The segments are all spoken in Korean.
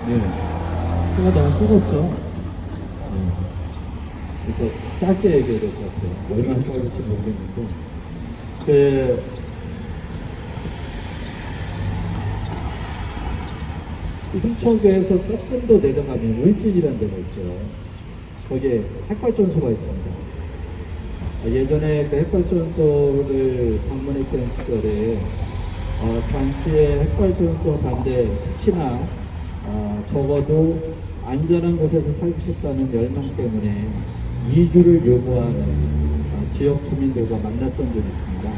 네. 해가 너무 뜨겁죠. 네. 그래서 짧게 얘기해야 될 것 같아요. 얼마나 짧을지 모르겠는데. 그, 삼척에서 조금 더 내려가면 울진이라는 데가 있어요. 거기에 핵발전소가 있습니다. 예전에 그 핵발전소를 방문했던 시절에 당시에 핵발전소 반대, 특히나 적어도 안전한 곳에서 살고 싶다는 열망 때문에 이주를 요구하는 지역 주민들과 만났던 적이 있습니다.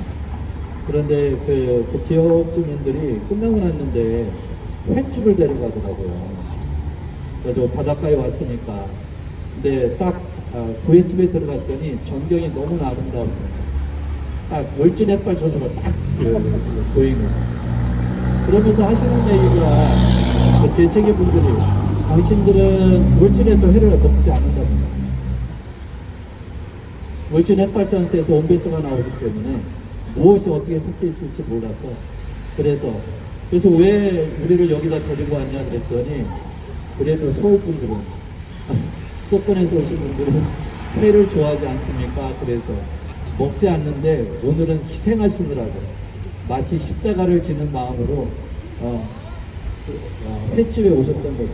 그런데 그 지역 주민들이 끝나고 났는데 횟집을 데려가더라고요. 그래도 바닷가에 왔으니까. 근데 딱 그 횟집에 들어갔더니 전경이 너무나 아름다웠습니다. 딱 울진 햇발전소가 딱 보이는. 그러면서 하시는 얘기가 그 대책의 분들이 당신들은 울진에서 회를 먹지 않는답니다. 울진 햇발전소에서 온배수가 나오기 때문에 무엇이 어떻게 섞여 있을지 몰라서 그래서 왜 우리를 여기다 데리고 왔냐 그랬더니 그래도 서울 분들은 수도권에서 오신 분들은 회를 좋아하지 않습니까? 그래서 먹지 않는데 오늘은 희생하시느라고 마치 십자가를 지는 마음으로 횟집에 오셨던 거죠.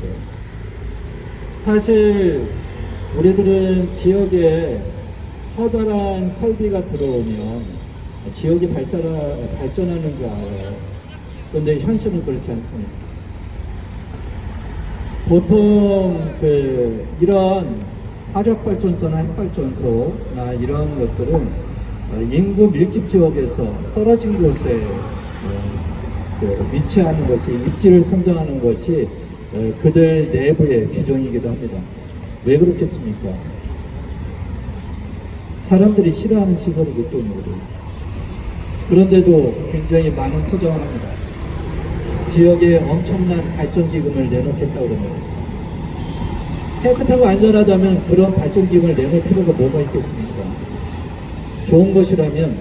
사실 우리들은 지역에 커다란 설비가 들어오면 지역이 발전하는 줄 알아요. 그런데 현실은 그렇지 않습니다. 보통 이런 화력발전소나 핵발전소나 이런 것들은 인구 밀집 지역에서 떨어진 곳에 위치하는 것이 입지를 선정하는 것이 그들 내부의 규정이기도 합니다. 왜 그렇겠습니까? 사람들이 싫어하는 시설이기 때문이거든요. 그런데도 굉장히 많은 포장을 합니다. 지역에 엄청난 발전기금을 내놓겠다고 합니다. 깨끗하고 안전하다면 그런 발전기금을 내놓을 필요가 뭐가 있겠습니까? 좋은 것이라면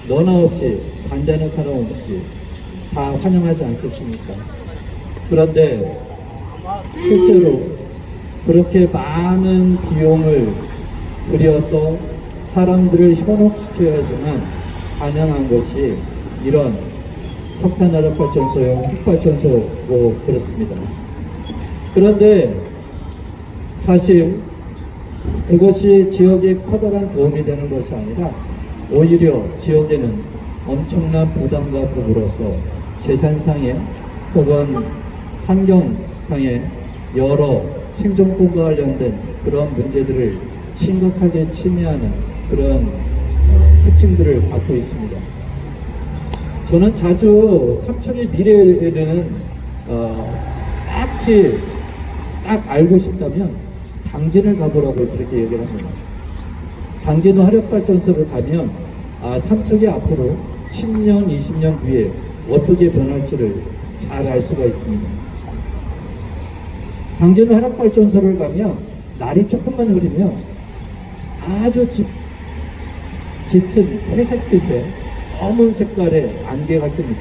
너나 없이 반대하는 사람 없이 다 환영하지 않겠습니까? 그런데 실제로 그렇게 많은 비용을 들여서 사람들을 현혹시켜야지만 가능한 것이 이런 석탄화력발전소용 핵발전소고 그렇습니다. 그런데 사실 그것이 지역에 커다란 도움이 되는 것이 아니라 오히려 지역에는 엄청난 부담과 더불어서 재산상의 혹은 환경상의 여러 생존권과 관련된 그런 문제들을 심각하게 침해하는 그런 특징들을 갖고 있습니다. 저는 자주 삼척의 미래에는 딱 알고 싶다면 당진을 가보라고 그렇게 얘기를 합니다. 당진 화력발전소를 가면 삼척이 앞으로 10년, 20년 뒤에 어떻게 변할지를 잘 알 수가 있습니다. 당진 화력발전소를 가면 날이 조금만 흐리면 아주 짙은 회색빛의 검은 색깔의 안개가 뜹니다.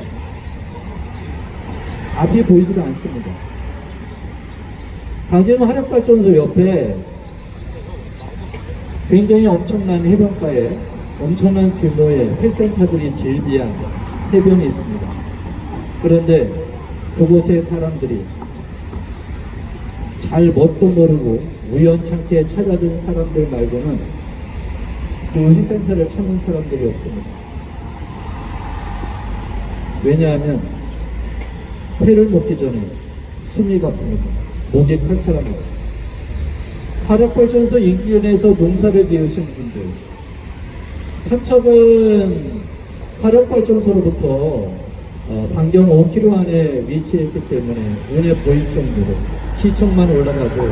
앞이 보이지도 않습니다. 당진 화력발전소 옆에 굉장히 엄청난 해변가에 엄청난 규모의 회센터들이 즐비한 해변이 있습니다. 그런데 그곳의 사람들이 잘 뭣도 모르고 우연찮게 찾아든 사람들 말고는 그 회센터를 찾는 사람들이 없습니다. 왜냐하면 회를 먹기 전에 숨이 가쁩니다. 목이 칼칼합니다. 화력발전소 인근에서 농사를 지으신 분들, 삼척은 화력발전소로부터 반경 5km 안에 위치했기 때문에 눈에 보일 정도로 시청만 올라가도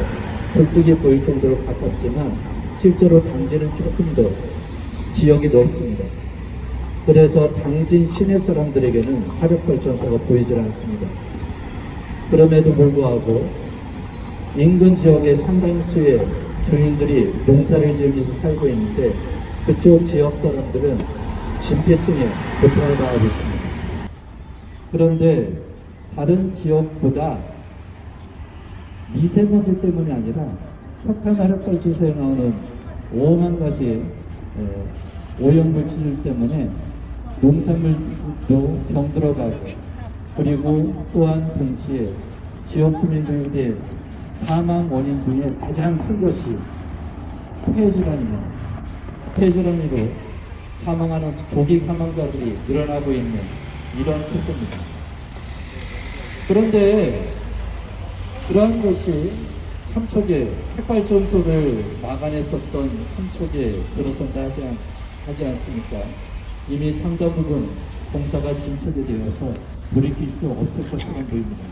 굴뚝이 보일 정도로 가깝지만 실제로 당진은 조금 더 지역이 넓습니다. 그래서 당진 시내 사람들에게는 화력발전소가 보이질 않습니다. 그럼에도 불구하고 인근 지역의 상당수의 주민들이 농사를 지으면서 살고 있는데 그쪽 지역 사람들은 진폐증에 고통을 당하고 있습니다. 그런데 다른 지역보다 미세먼지 때문이 아니라 석탄화력발전소에 나오는 오만 가지 오염물질 때문에 농산물도 병들어가고, 그리고 또한 동시에 지역 주민들의 사망 원인 중에 가장 큰 것이 폐질환입니다. 폐질환으로 사망하는 조기 사망자들이 늘어나고 있는 이런 추세입니다. 그런데 그러한 것이 삼척에 핵발전소를 막아냈었던 삼척에 들어선다 하지 않습니까? 이미 상당 부분 공사가 진척이 되어서 돌이킬 수 없을 것처럼 보입니다.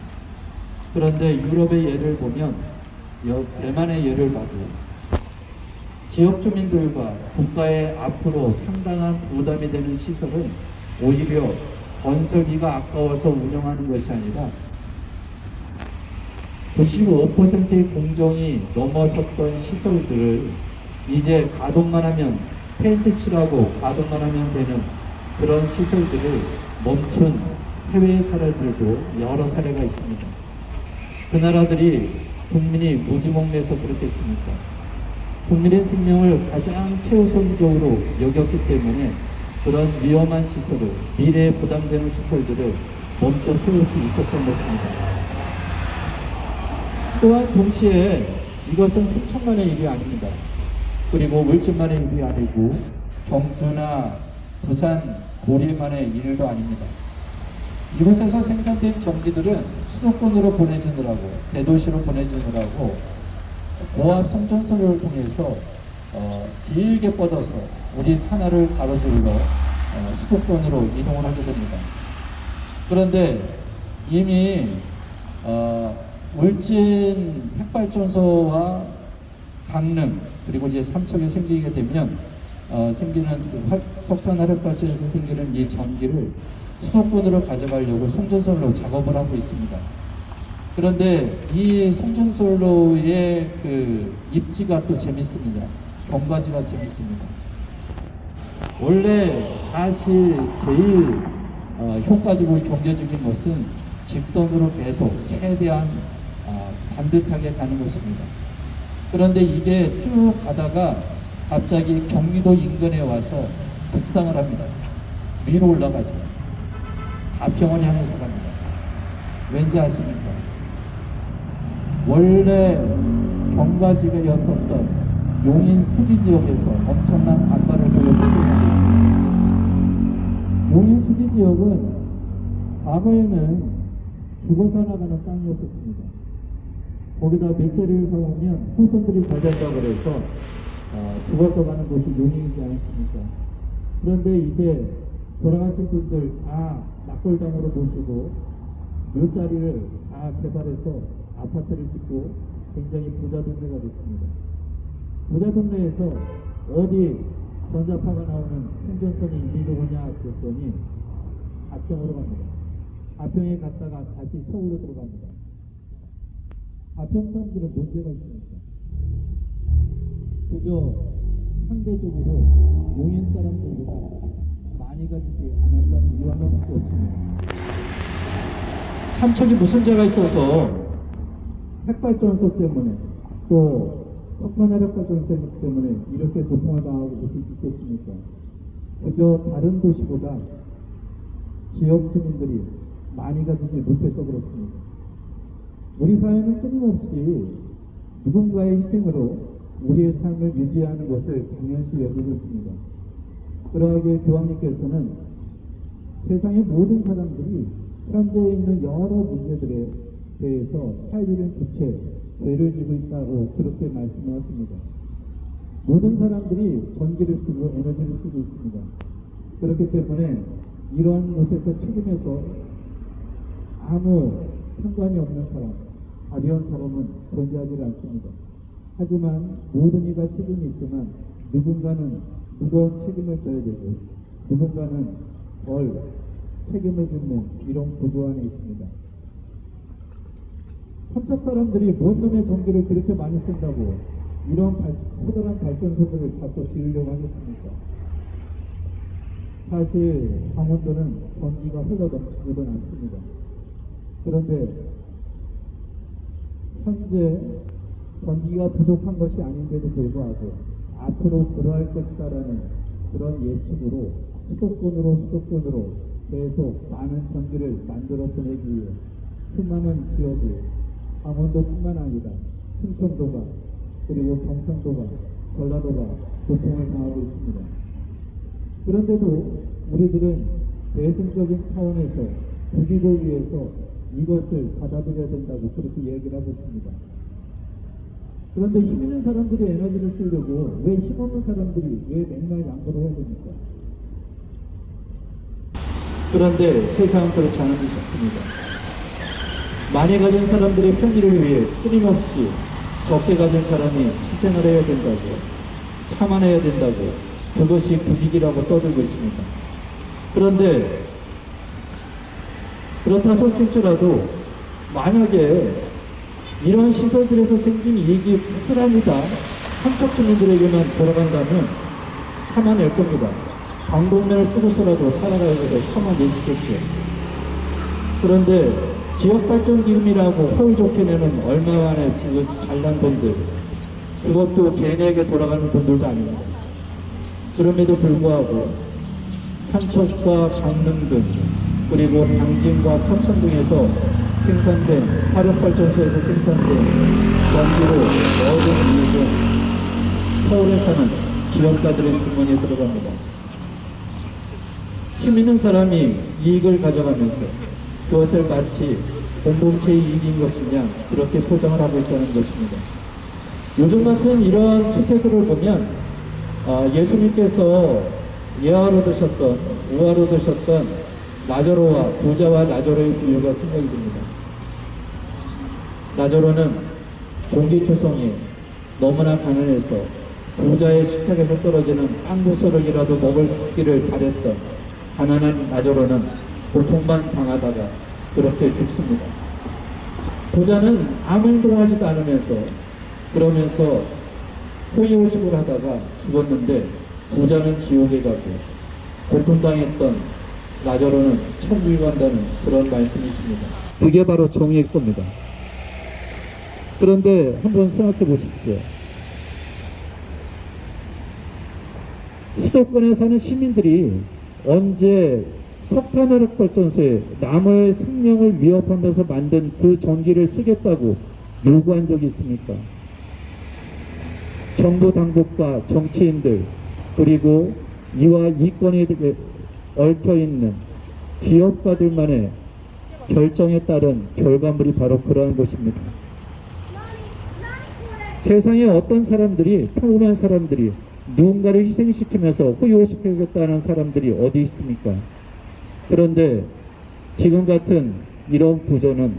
그런데 유럽의 예를 보면, 대만의 예를 봐도 지역 주민들과 국가의 앞으로 상당한 부담이 되는 시설은 오히려 건설비가 아까워서 운영하는 것이 아니라 95%의 공정이 넘어섰던 시설들을 이제 가동만 하면, 페인트 칠하고 가동만 하면 되는 그런 시설들을 멈춘 해외의 사례들도 여러 사례가 있습니다. 그 나라들이 국민이 무지몽매해서 그렇겠습니까? 국민의 생명을 가장 최우선적으로 여겼기 때문에 그런 위험한 시설을, 미래에 부담되는 시설들을 멈춰 세울 수 있었던 것입니다. 또한 동시에 이것은 삼천만의 일이 아닙니다. 그리고 울진만의 일이 아니고 경주나 부산, 고리만의 일도 아닙니다. 이곳에서 생산된 전기들은 수도권으로 보내주느라고, 대도시로 보내주느라고 고압 송전선을 통해서 길게 뻗어서 우리 산하를 가로질러 수도권으로 이동을 하게 됩니다. 그런데 이미 울진 핵발전소와 강릉, 그리고 이제 삼척이 생기게 되면 생기는 석탄 화력발전에서 생기는 이 전기를 수도권으로 가져가려고 송전선로 작업을 하고 있습니다. 그런데 이 송전선로의 그 입지가 또 재밌습니다. 경과지가 재밌습니다. 원래 사실 제일 효과적이고 경제적인 것은 직선으로 계속 최대한 반듯하게 가는 것입니다. 그런데 이게 쭉 가다가 갑자기 경기도 인근에 와서 북상을 합니다. 위로 올라가죠. 가평을 향해서 갑니다. 왠지 아십니까? 원래 경과지가였었던 용인 수지 지역에서 엄청난 반발을 보여주고 있습니다. 용인 수지 지역은 과거에는 죽어서 나가는 땅이었습니다. 거기다 맷자리를 사오면 후손들이 잘 된다고 그래서 죽어서 가는 곳이 용인이지 않습니까? 그런데 이제 돌아가신 분들 다 낙골당으로 모시고 묘자리를 다 개발해서 아파트를 짓고 굉장히 부자 동네가 됐습니다. 부자 동네에서 어디 전자파가 나오는 충전선이 이리로 오냐 그랬더니 가평으로 갑니다. 가평에 갔다가 다시 서울로 들어갑니다. 가평 사람들은 문제가 있습니까? 그저 상대적으로 용인 사람들보다 많이 가지지 않았다는 이유하나밖에 없습니다. 삼척이 무슨 죄가 있어서 핵발전소 때문에 또 석탄화력발전소 때문에 이렇게 고통을 당하고 있겠습니까? 그저 다른 도시보다 지역 주민들이 많이 가지지 못해서 그렇습니다. 우리 사회는 끊임없이 누군가의 희생으로 우리의 삶을 유지하는 것을 당연시 여기고 있습니다. 그러하게 교황님께서는 세상의 모든 사람들이 현재 있는 여러 문제들에 대해서 사회적인 주체, 죄를 지고 있다고 그렇게 말씀하십니다. 모든 사람들이 전기를 쓰고 에너지를 쓰고 있습니다. 그렇기 때문에 이러한 곳에서 책임에서 아무 상관이 없는 사람, 가벼운 사람은 존재하지 않습니다. 하지만 모든 이가 책임이 있지만 누군가는 무거운 책임을 져야 되고 누군가는 덜 책임을 짓는 이런 구조 안에 있습니다. 삼척 사람들이 뭔 놈의 전기를 그렇게 많이 쓴다고 이런 커다란 발전소들을 자꾸 지으려고 하겠습니까? 사실 강원도는 전기가 흘러 넘치지는 않습니다. 그런데 현재 전기가 부족한 것이 아닌데도 불구하고 앞으로 그러할 것이다라는 그런 예측으로 수도권으로 계속 많은 전기를 만들어 보내기 위해 수많은 지역이 강원도뿐만 아니라 충청도가 그리고 경상도가 전라도가 고통을 당하고 있습니다. 그런데도 우리들은 대승적인 차원에서 국익을 위해서 이것을 받아들여야 된다고 그렇게 얘기를 하고 있습니다. 그런데 힘 있는 사람들이 에너지를 쓰려고 왜 힘없는 사람들이 왜 맨날 양보를 해야 됩니까? 그런데 세상은 그렇지 않은 것이 없습니다. 많이 가진 사람들의 편의를 위해 끊임없이 적게 가진 사람이 희생을 해야 된다고, 참아내야 된다고, 그것이 국익이라고 떠들고 있습니다. 그런데 그렇다 솔직히라도 만약에 이런 시설들에서 생긴 이익이 부스럼이다 삼척 주민들에게만 돌아간다면 참아낼 겁니다. 방독면을 쓰고서라도 살아가야겠다 참아내시겠죠. 그런데 지역발전기금이라고 허위 좋게 내는 얼마 만에 그 잘난 돈들, 그것도 개인에게 돌아가는 돈들도 아닙니다. 그럼에도 불구하고 삼척과 강릉 등 그리고 당진과 서천 등에서 생산된 화력발전소에서 생산된 전기로 모든 이익은 서울에 사는 기업가들의 주머니에 들어갑니다. 힘 있는 사람이 이익을 가져가면서 그것을 마치 공동체의 이익인 것이냐 그렇게 포장을 하고 있다는 것입니다. 요즘 같은 이러한 추세들을 보면 예수님께서 예화로 드셨던 우화로 드셨던 라자로와 부자와 라자로의 비유가 생각이 듭니다. 라자로는 종기초성이 너무나 가난해서 부자의 식탁에서 떨어지는 빵구스럭이라도 먹기를 바랬던 가난한 라자로는 고통만 당하다가 그렇게 죽습니다. 부자는 아무 행동을 하지도 않으면서 그러면서 호의호식을 하다가 죽었는데 부자는 지옥에 가고 고통당했던 라자로는 천국에 간다는 그런 말씀이 있습니다. 그게 바로 정의일 겁니다. 그런데 한번 생각해 보십시오. 수도권에 사는 시민들이 언제 석탄화력발전소에 남의 생명을 위협하면서 만든 그 전기를 쓰겠다고 요구한 적이 있습니까? 정부 당국과 정치인들 그리고 이와 이권에 얽혀있는 기업가들만의 결정에 따른 결과물이 바로 그러한 것입니다. 세상에 어떤 사람들이 평범한 사람들이 누군가를 희생시키면서 호의호식하겠다는 사람들이 어디 있습니까? 그런데 지금 같은 이런 구조는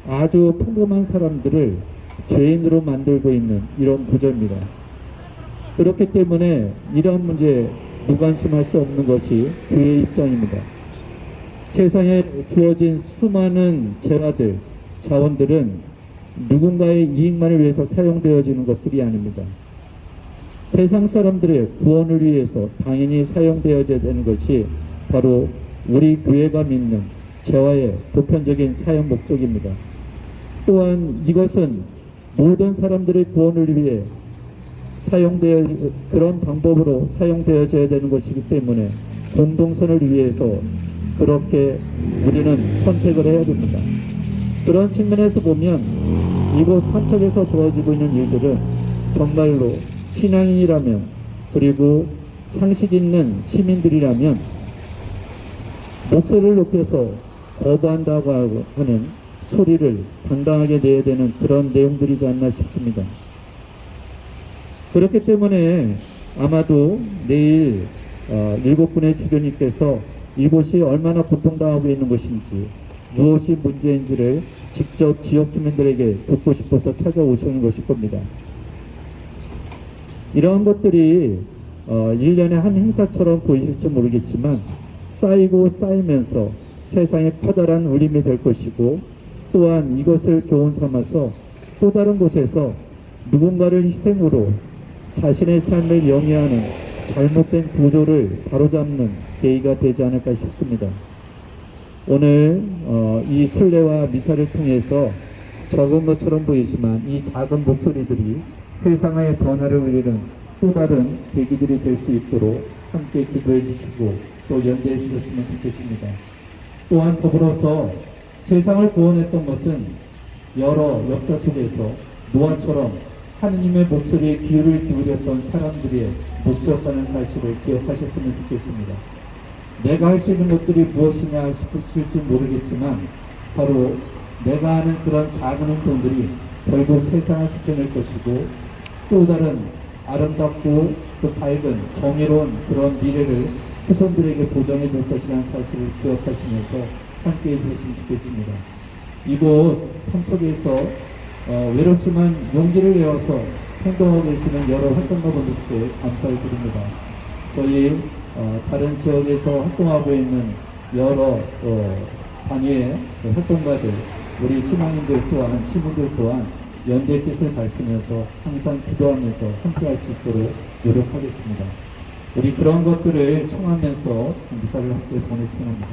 아주 평범한 사람들을 죄인으로 만들고 있는 이런 구조입니다. 그렇기 때문에 이런 문제에 무관심할 수 없는 것이 교회의 입장입니다. 세상에 주어진 수많은 재화들, 자원들은 누군가의 이익만을 위해서 사용되어지는 것들이 아닙니다. 세상 사람들의 구원을 위해서 당연히 사용되어져야 되는 것이 바로 우리 교회가 믿는 재화의 보편적인 사용 목적입니다. 또한 이것은 모든 사람들의 구원을 위해 그런 방법으로 사용되어져야 되는 것이기 때문에 공동선을 위해서 그렇게 우리는 선택을 해야 됩니다. 그런 측면에서 보면 이곳 삼척에서 벌어지고 있는 일들은 정말로 신앙인이라면 그리고 상식 있는 시민들이라면 목소리를 높여서 거부한다고 하는 소리를 당당하게 내야 되는 그런 내용들이지 않나 싶습니다. 그렇기 때문에 아마도 내일 7분의 주교님께서 이곳이 얼마나 고통당하고 있는 것인지 무엇이 문제인지를 직접 지역 주민들에게 듣고 싶어서 찾아오시는 것일 겁니다. 이러한 것들이 1년에 한 행사처럼 보이실지 모르겠지만 쌓이고 쌓이면서 세상에 커다란 울림이 될 것이고 또한 이것을 교훈 삼아서 또 다른 곳에서 누군가를 희생으로 자신의 삶을 영위하는 잘못된 구조를 바로잡는 계기가 되지 않을까 싶습니다. 오늘 이 순례와 미사를 통해서 적은 것처럼 보이지만 이 작은 목소리들이 세상의 변화를 이루는 또 다른 계기들이 될 수 있도록 함께 기도해 주시고 또 연대해 주셨으면 좋겠습니다. 또한 더불어서 세상을 구원했던 것은 여러 역사 속에서 노아처럼 하느님의 목소리에 귀를 기울였던 사람들의 목소리였다는 사실을 기억하셨으면 좋겠습니다. 내가 할 수 있는 것들이 무엇이냐 싶으실지 모르겠지만 바로 내가 하는 그런 작은 행동들이 결국 세상을 지켜낼 것이고 또 다른 아름답고 또 밝은 정의로운 그런 미래를 후손들에게 보장해 줄 것이라는 사실을 기억하시면서 함께 해주셨으면 좋겠습니다. 이곳 삼척에서 외롭지만 용기를 내어서 행동하고 계시는 여러 활동가분들께 감사를 드립니다. 저희 다른 지역에서 활동하고 있는 여러 단위의 활동가들, 우리 신앙인들 또한 시민들 또한 연대의 뜻을 밝히면서 항상 기도하면서 함께할 수 있도록 노력하겠습니다. 우리 그런 것들을 청하면서 미사를 함께 보냈으면 합니다.